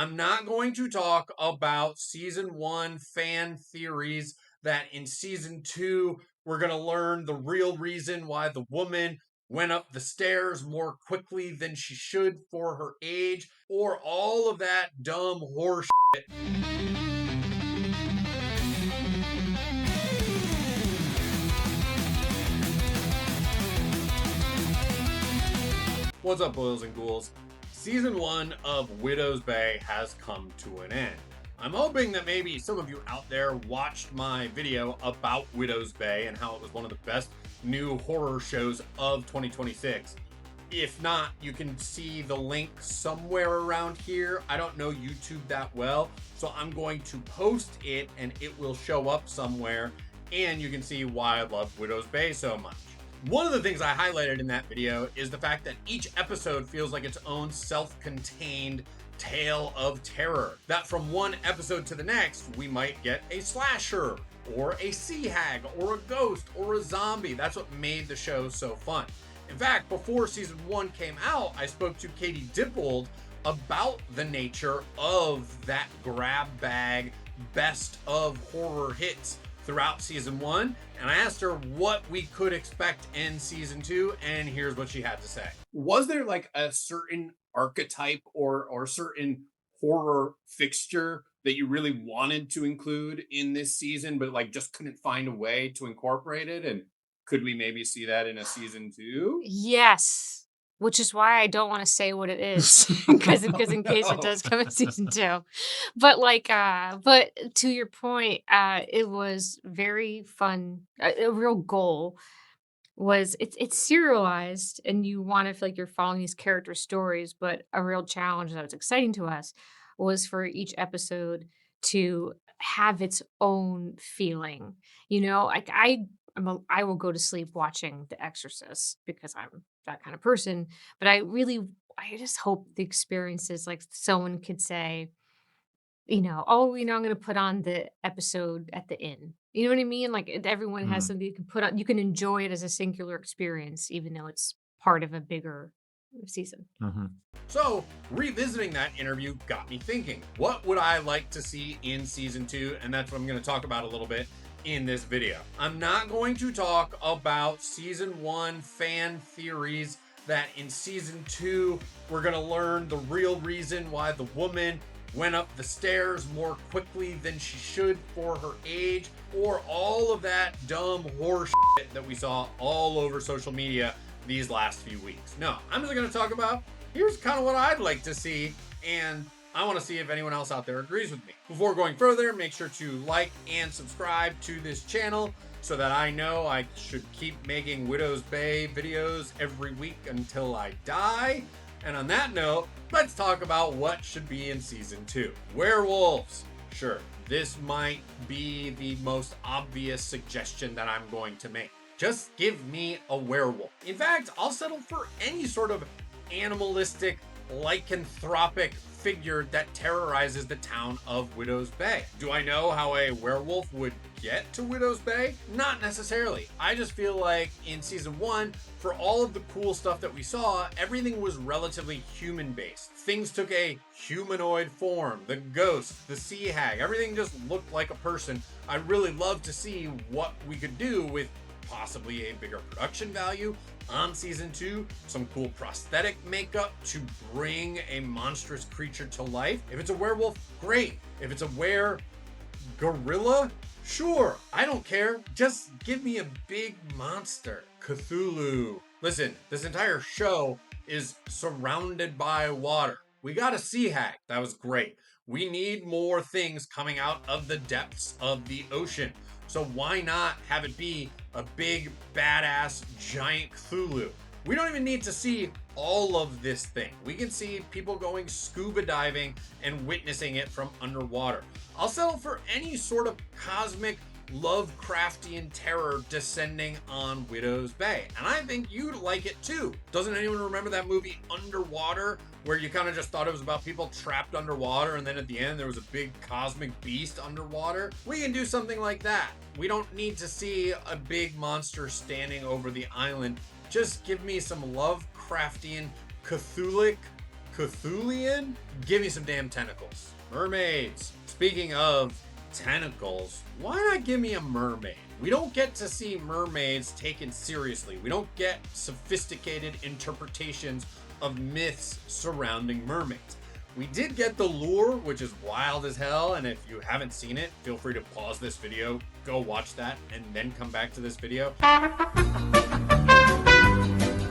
I'm not going to talk about season 1 fan theories that in season 2 we're going to learn the real reason why the woman went up the stairs more quickly than she should for her age, or all of that dumb horse shit. What's up, boils and ghouls? Season 1 of Widow's Bay has come to an end. I'm hoping that maybe some of you out there watched my video about Widow's Bay and how it was one of the best new horror shows of 2026. If not, you can see the link somewhere around here. I don't know YouTube that well, so I'm going to post it and it will show up somewhere, and you can see why I love Widow's Bay so much. One of the things I highlighted in that video is the fact that each episode feels like its own self-contained tale of terror. That from one episode to the next, we might get a slasher, or a sea hag, or a ghost, or a zombie. That's what made the show so fun. In fact, before season 1 came out, I spoke to Katie Dippold about the nature of that grab bag best of horror hits throughout season 1, and I asked her what we could expect in season 2, and here's what she had to say. Was there like a certain archetype or certain horror fixture that you really wanted to include in this season, but like just couldn't find a way to incorporate it? And could we maybe see that in a season 2? Yes, which is why I don't want to say what it is because in case it does come in season 2. But but to your point, it was very fun. A real goal was it's serialized and you want to feel like you're following these character stories, but a real challenge that was exciting to us was for each episode to have its own feeling. You know, like I will go to sleep watching The Exorcist because I'm that kind of person. But I just hope the experiences like someone could say, oh, I'm going to put on the episode at the inn. You know what I mean? Like everyone has something you can put on. You can enjoy it as a singular experience, even though it's part of a bigger season. So, revisiting that interview got me thinking, what would I like to see in season 2? And that's what I'm going to talk about a little bit in this video. I'm not going to talk about season 1 fan theories that in season 2 we're going to learn the real reason why the woman went up the stairs more quickly than she should for her age, or all of that dumb horse shit that we saw all over social media these last few weeks. No, I'm just going to talk about here's kind of what I'd like to see, and I want to see if anyone else out there agrees with me. Before going further, make sure to like and subscribe to this channel so that I know I should keep making Widow's Bay videos every week until I die. And on that note, let's talk about what should be in season 2. Werewolves. Sure, this might be the most obvious suggestion that I'm going to make. Just give me a werewolf. In fact, I'll settle for any sort of animalistic, lycanthropic figure that terrorizes the town of Widow's Bay. Do I know how a werewolf would get to Widow's Bay? Not necessarily. I just feel like in season 1, for all of the cool stuff that we saw, everything was relatively human-based. Things took a humanoid form. The ghost, the sea hag, everything just looked like a person. I'd really love to see what we could do with possibly a bigger production value on season 2, some cool prosthetic makeup to bring a monstrous creature to life. If it's a werewolf, great. If it's a gorilla, sure, I don't care. Just give me a big monster. Cthulhu. Listen, this entire show is surrounded by water. We got a sea hag. That was great. We need more things coming out of the depths of the ocean. So why not have it be a big, badass, giant Cthulhu? We don't even need to see all of this thing. We can see people going scuba diving and witnessing it from underwater. I'll settle for any sort of cosmic Lovecraftian terror descending on Widow's Bay. And I think you'd like it too. Doesn't anyone remember that movie Underwater, where you kind of just thought it was about people trapped underwater and then at the end there was a big cosmic beast underwater? We can do something like that. We don't need to see a big monster standing over the island. Just give me some Lovecraftian Cthulhu Cthulhian? Give me some damn tentacles. Mermaids. Speaking of tentacles, why not give me a mermaid? We don't get to see mermaids taken seriously. We don't get sophisticated interpretations of myths surrounding mermaids. We did get The Lure, which is wild as hell, and if you haven't seen it, feel free to pause this video, go watch that, and then come back to this video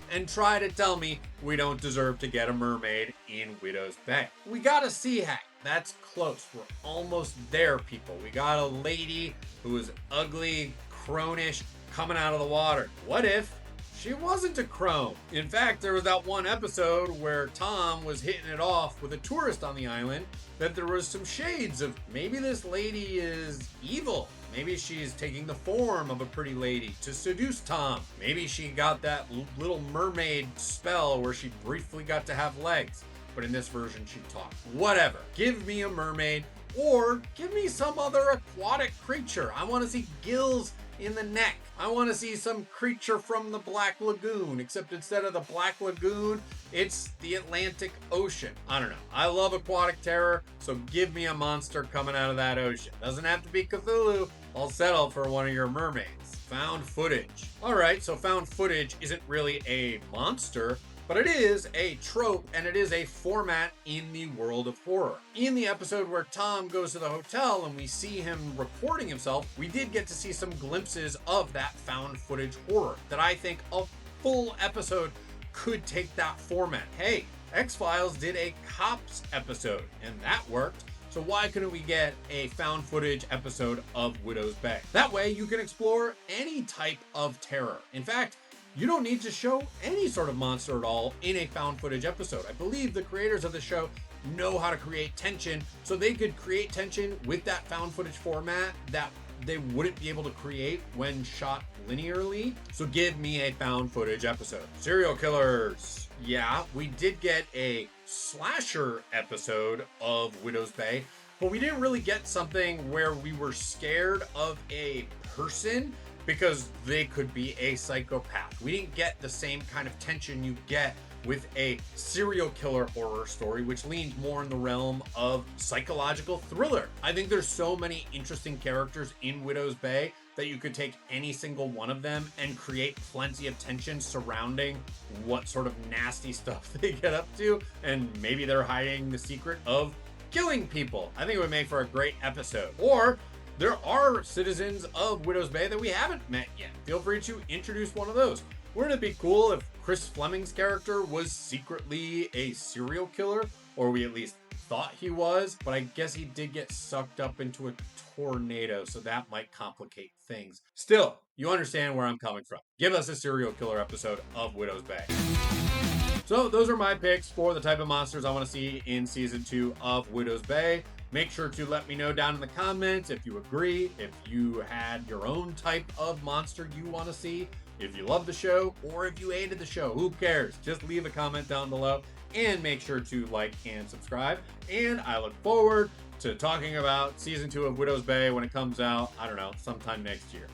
and try to tell me we don't deserve to get a mermaid in Widow's Bay. We got a sea hag. That's close. We're almost there, people. We got a lady who is ugly, cronish, coming out of the water. What if she wasn't a crone? In fact, there was that one episode where Tom was hitting it off with a tourist on the island that there was some shades of maybe this lady is evil. Maybe she's taking the form of a pretty lady to seduce Tom. Maybe she got that little mermaid spell where she briefly got to have legs, but in this version she talked. Whatever. Give me a mermaid or give me some other aquatic creature. I want to see gills in the neck. I want to see some creature from the Black Lagoon, except instead of the Black Lagoon, it's the Atlantic Ocean. I don't know. I love aquatic terror, so give me a monster coming out of that ocean. Doesn't have to be Cthulhu. I'll settle for one of your mermaids. Found footage. All right, so found footage isn't really a monster, but it is a trope and it is a format in the world of horror. In the episode where Tom goes to the hotel and we see him recording himself, we did get to see some glimpses of that found footage horror that I think a full episode could take that format. Hey, X-Files did a cops episode and that worked. So why couldn't we get a found footage episode of Widow's Bay? That way you can explore any type of terror. In fact, you don't need to show any sort of monster at all in a found footage episode. I believe the creators of the show know how to create tension, so they could create tension with that found footage format that they wouldn't be able to create when shot linearly. So give me a found footage episode. Serial killers. Yeah, we did get a slasher episode of Widow's Bay, but we didn't really get something where we were scared of a person because they could be a psychopath. We didn't get the same kind of tension you get with a serial killer horror story, which leans more in the realm of psychological thriller. I think there's so many interesting characters in Widow's Bay that you could take any single one of them and create plenty of tension surrounding what sort of nasty stuff they get up to, and maybe they're hiding the secret of killing people. I think it would make for a great episode. Or there are citizens of Widow's Bay that we haven't met yet. Feel free to introduce one of those. Wouldn't it be cool if Chris Fleming's character was secretly a serial killer? Or we at least thought he was, but I guess he did get sucked up into a tornado, so that might complicate things. Still, you understand where I'm coming from. Give us a serial killer episode of Widow's Bay. So those are my picks for the type of monsters I want to see in season 2 of Widow's Bay. Make sure to let me know down in the comments if you agree, if you had your own type of monster you want to see, if you love the show, or if you hated the show. Who cares? Just leave a comment down below and make sure to like and subscribe. And I look forward to talking about season 2 of Widow's Bay when it comes out, I don't know, sometime next year.